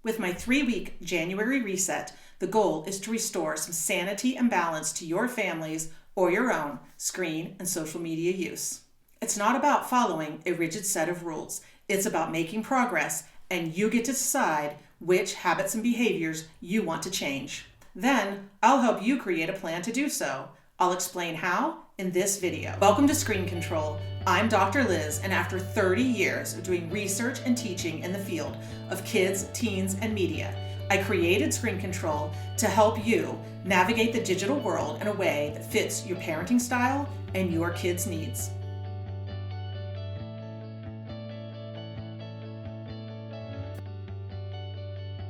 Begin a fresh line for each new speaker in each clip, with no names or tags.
With my 3-week January reset, the goal is to restore some sanity and balance to your family's or your own screen and social media use. It's not about following a rigid set of rules. It's about making progress, and you get to decide which habits and behaviors you want to change. Then I'll help you create a plan to do so. I'll explain how in this video. Welcome to Screen Control. I'm Dr. Liz, and after 30 years of doing research and teaching in the field of kids, teens, and media, I created Screen Control to help you navigate the digital world in a way that fits your parenting style and your kids' needs.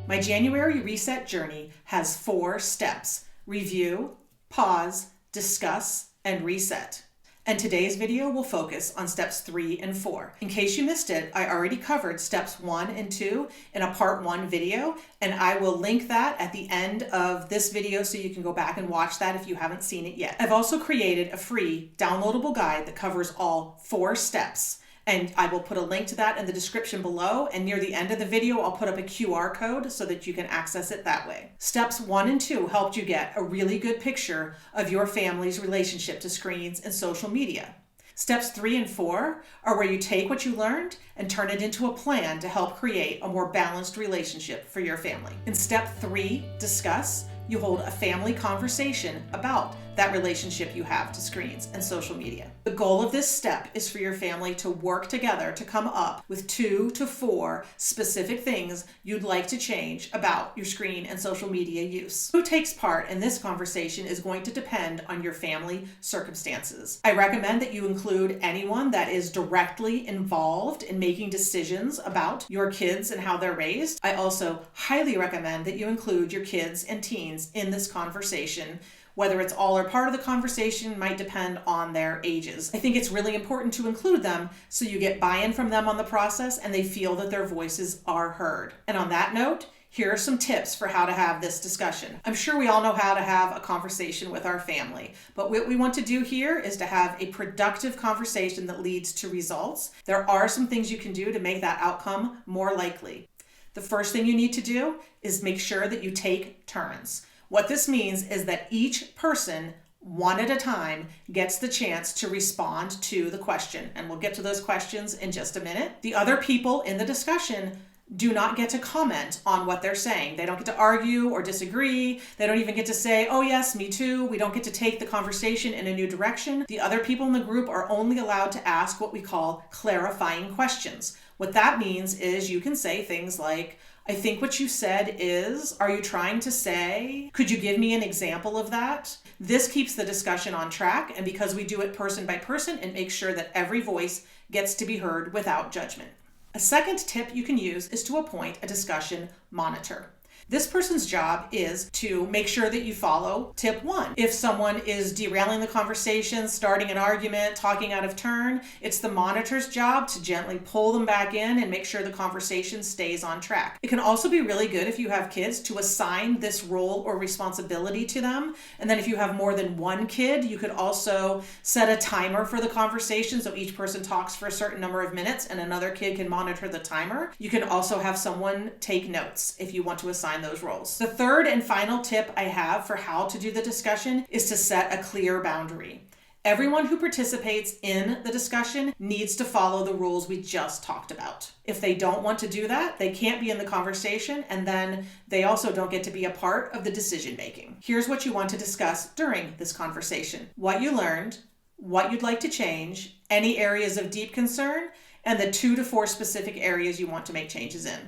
My January reset journey has 4 steps: review, pause, discuss, and reset. And today's video will focus on steps 3 and 4. In case you missed it, I already covered steps 1 and 2 in a part 1 video, and I will link that at the end of this video so you can go back and watch that if you haven't seen it yet. I've also created a free downloadable guide that covers all 4 steps. And I will put a link to that in the description below, and near the end of the video, I'll put up a QR code so that you can access it that way. Steps 1 and 2 helped you get a really good picture of your family's relationship to screens and social media. Steps 3 and 4 are where you take what you learned and turn it into a plan to help create a more balanced relationship for your family. In step 3, discuss, you hold a family conversation about that relationship you have to screens and social media. The goal of this step is for your family to work together to come up with 2 to 4 specific things you'd like to change about your screen and social media use. Who takes part in this conversation is going to depend on your family circumstances. I recommend that you include anyone that is directly involved in making decisions about your kids and how they're raised. I also highly recommend that you include your kids and teens in this conversation. Whether it's all or part of the conversation might depend on their ages. I think it's really important to include them so you get buy-in from them on the process and they feel that their voices are heard. And on that note, here are some tips for how to have this discussion. I'm sure we all know how to have a conversation with our family, but what we want to do here is to have a productive conversation that leads to results. There are some things you can do to make that outcome more likely. The first thing you need to do is make sure that you take turns. What this means is that each person, one at a time, gets the chance to respond to the question. And we'll get to those questions in just a minute. The other people in the discussion do not get to comment on what they're saying. They don't get to argue or disagree. They don't even get to say, oh yes, me too. We don't get to take the conversation in a new direction. The other people in the group are only allowed to ask what we call clarifying questions. What that means is you can say things like, I think what you said is, are you trying to say, could you give me an example of that? This keeps the discussion on track, and because we do it person by person, it makes sure that every voice gets to be heard without judgment. A second tip you can use is to appoint a discussion monitor. This person's job is to make sure that you follow tip 1. If someone is derailing the conversation, starting an argument, talking out of turn, it's the monitor's job to gently pull them back in and make sure the conversation stays on track. It can also be really good if you have kids to assign this role or responsibility to them. And then if you have more than one kid, you could also set a timer for the conversation so each person talks for a certain number of minutes and another kid can monitor the timer. You can also have someone take notes if you want to assign those roles. The third and final tip I have for how to do the discussion is to set a clear boundary. Everyone who participates in the discussion needs to follow the rules we just talked about. If they don't want to do that, they can't be in the conversation, and then they also don't get to be a part of the decision making. Here's what you want to discuss during this conversation: what you learned, what you'd like to change, any areas of deep concern, and the 2 to 4 specific areas you want to make changes in.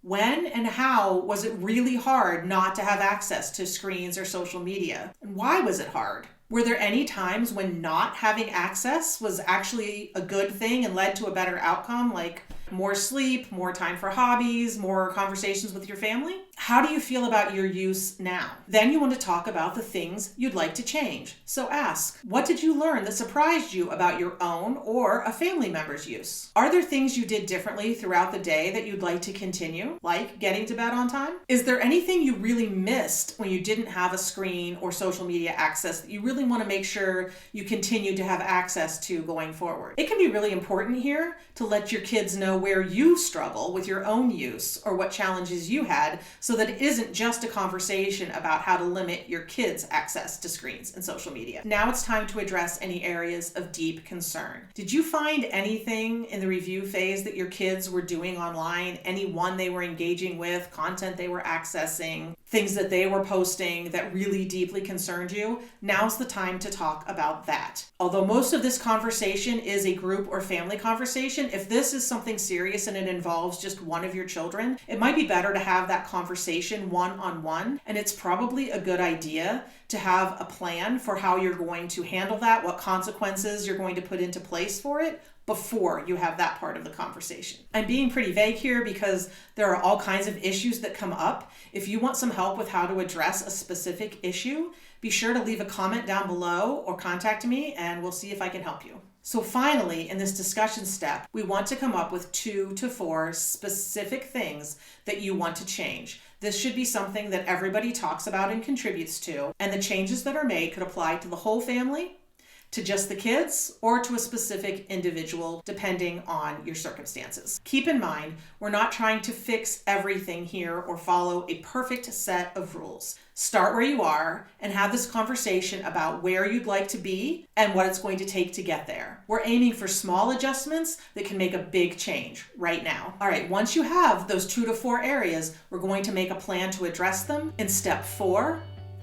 When and how was it really hard not to have access to screens or social media? And why was it hard? Were there any times when not having access was actually a good thing and led to a better outcome, like more sleep, more time for hobbies, more conversations with your family? How do you feel about your use now? Then you want to talk about the things you'd like to change. So ask, what did you learn that surprised you about your own or a family member's use? Are there things you did differently throughout the day that you'd like to continue, like getting to bed on time? Is there anything you really missed when you didn't have a screen or social media access that you really want to make sure you continue to have access to going forward? It can be really important here to let your kids know where you struggle with your own use or what challenges you had, so that it isn't just a conversation about how to limit your kids' access to screens and social media. Now it's time to address any areas of deep concern. Did you find anything in the review phase that your kids were doing online, anyone they were engaging with, content they were accessing, things that they were posting that really deeply concerned you? Now's the time to talk about that. Although most of this conversation is a group or family conversation, if this is something serious and it involves just one of your children, it might be better to have that conversation one-on-one, and it's probably a good idea to have a plan for how you're going to handle that, what consequences you're going to put into place for it before you have that part of the conversation. I'm being pretty vague here because there are all kinds of issues that come up. If you want some help with how to address a specific issue, be sure to leave a comment down below or contact me and we'll see if I can help you. So finally, in this discussion step, we want to come up with 2 to 4 specific things that you want to change. This should be something that everybody talks about and contributes to, and the changes that are made could apply to the whole family, to just the kids, or to a specific individual, depending on your circumstances. Keep in mind, we're not trying to fix everything here or follow a perfect set of rules. Start where you are and have this conversation about where you'd like to be and what it's going to take to get there. We're aiming for small adjustments that can make a big change right now. All right, once you have those 2 to 4 areas, we're going to make a plan to address them in step 4,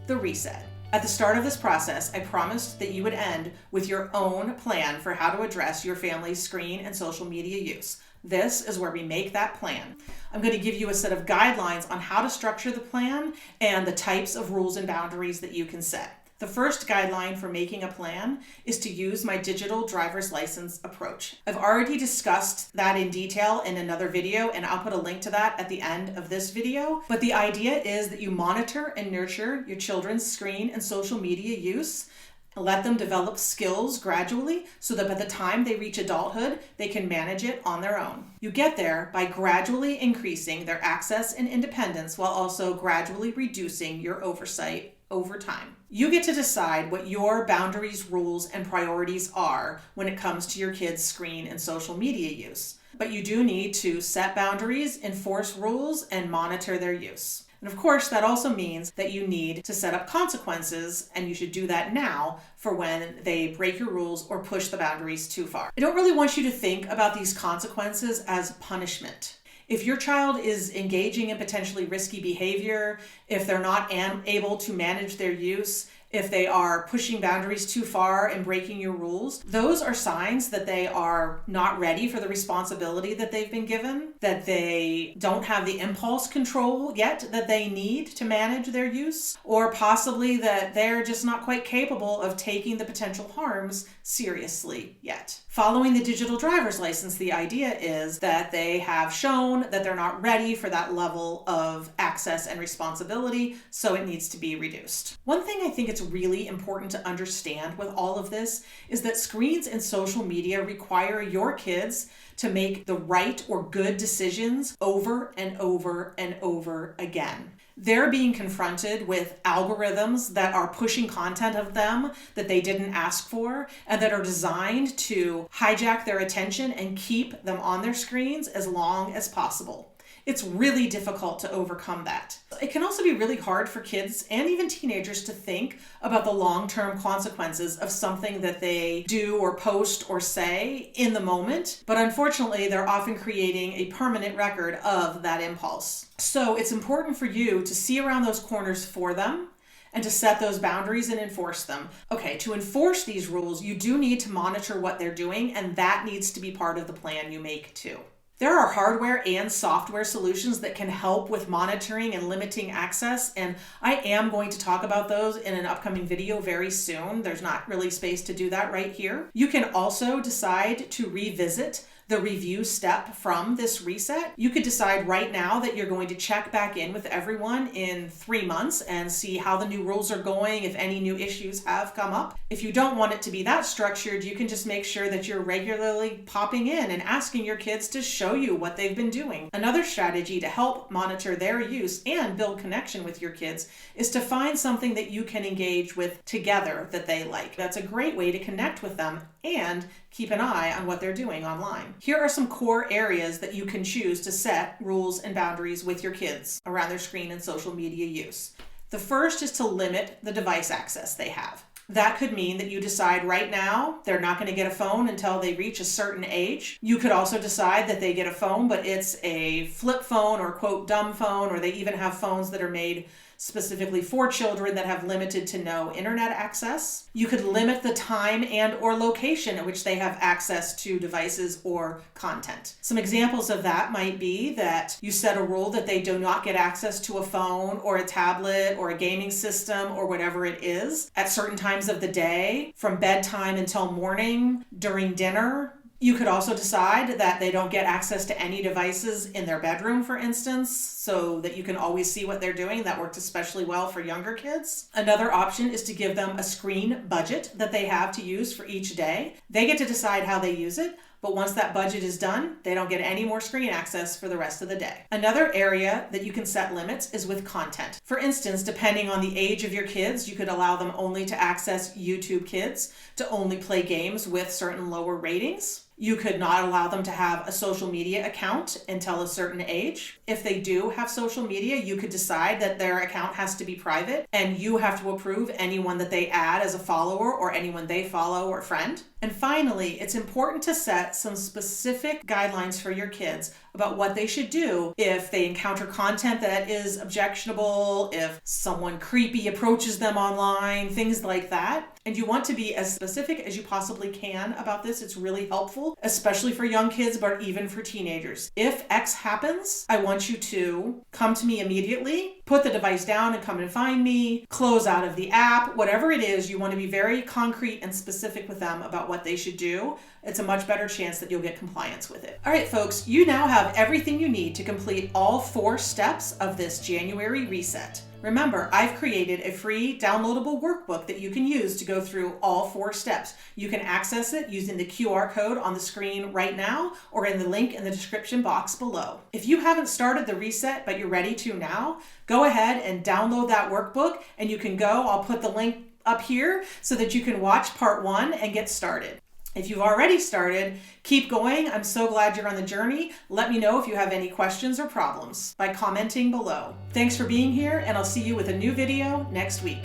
the reset. At the start of this process, I promised that you would end with your own plan for how to address your family's screen and social media use. This is where we make that plan. I'm going to give you a set of guidelines on how to structure the plan and the types of rules and boundaries that you can set. The first guideline for making a plan is to use my digital driver's license approach. I've already discussed that in detail in another video, and I'll put a link to that at the end of this video. But the idea is that you monitor and nurture your children's screen and social media use. Let them develop skills gradually so that by the time they reach adulthood, they can manage it on their own. You get there by gradually increasing their access and independence while also gradually reducing your oversight over time. You get to decide what your boundaries, rules, and priorities are when it comes to your kids' screen and social media use. But you do need to set boundaries, enforce rules, and monitor their use. And of course, that also means that you need to set up consequences, and you should do that now for when they break your rules or push the boundaries too far. I don't really want you to think about these consequences as punishment. If your child is engaging in potentially risky behavior, if they're not able to manage their use, if they are pushing boundaries too far and breaking your rules, those are signs that they are not ready for the responsibility that they've been given, that they don't have the impulse control yet that they need to manage their use, or possibly that they're just not quite capable of taking the potential harms seriously yet. Following the digital driver's license, the idea is that they have shown that they're not ready for that level of access and responsibility, so it needs to be reduced. One thing I think it's really important to understand with all of this is that screens and social media require your kids to make the right or good decisions over and over and over again. They're being confronted with algorithms that are pushing content of them that they didn't ask for and that are designed to hijack their attention and keep them on their screens as long as possible. It's really difficult to overcome that. It can also be really hard for kids and even teenagers to think about the long-term consequences of something that they do or post or say in the moment, but unfortunately, they're often creating a permanent record of that impulse. So it's important for you to see around those corners for them and to set those boundaries and enforce them. Okay, to enforce these rules, you do need to monitor what they're doing, and that needs to be part of the plan you make too. There are hardware and software solutions that can help with monitoring and limiting access, and I am going to talk about those in an upcoming video very soon. There's not really space to do that right here. You can also decide to revisit the review step from this reset. You could decide right now that you're going to check back in with everyone in 3 months and see how the new rules are going, if any new issues have come up. If you don't want it to be that structured, you can just make sure that you're regularly popping in and asking your kids to show you what they've been doing. Another strategy to help monitor their use and build connection with your kids is to find something that you can engage with together that they like. That's a great way to connect with them and keep an eye on what they're doing online. Here are some core areas that you can choose to set rules and boundaries with your kids around their screen and social media use. The first is to limit the device access they have. That could mean that you decide right now they're not going to get a phone until they reach a certain age. You could also decide that they get a phone, but it's a flip phone or quote dumb phone, or they even have phones that are made specifically for children that have limited to no internet access. You could limit the time and or location at which they have access to devices or content. Some examples of that might be that you set a rule that they do not get access to a phone or a tablet or a gaming system or whatever it is at certain times of the day, from bedtime until morning, during dinner. You could also decide that they don't get access to any devices in their bedroom, for instance, so that you can always see what they're doing. That works especially well for younger kids. Another option is to give them a screen budget that they have to use for each day. They get to decide how they use it, but once that budget is done, they don't get any more screen access for the rest of the day. Another area that you can set limits is with content. For instance, depending on the age of your kids, you could allow them only to access YouTube Kids, to only play games with certain lower ratings. You could not allow them to have a social media account until a certain age. If they do have social media, you could decide that their account has to be private and you have to approve anyone that they add as a follower or anyone they follow or friend. And finally, it's important to set some specific guidelines for your kids about what they should do if they encounter content that is objectionable, if someone creepy approaches them online, things like that. And you want to be as specific as you possibly can about this. It's really helpful, especially for young kids, but even for teenagers. If X happens, I want you to come to me immediately, put the device down and come and find me, close out of the app, whatever it is. You want to be very concrete and specific with them about what they should do. It's a much better chance that you'll get compliance with it. All right, folks, you now have everything you need to complete all 4 steps of this January reset. Remember, I've created a free downloadable workbook that you can use to go through all 4 steps. You can access it using the QR code on the screen right now or in the link in the description box below. If you haven't started the reset, but you're ready to now, go ahead and download that workbook and you can go. I'll put the link up here so that you can watch part 1 and get started. If you've already started, keep going. I'm so glad you're on the journey. Let me know if you have any questions or problems by commenting below. Thanks for being here, and I'll see you with a new video next week.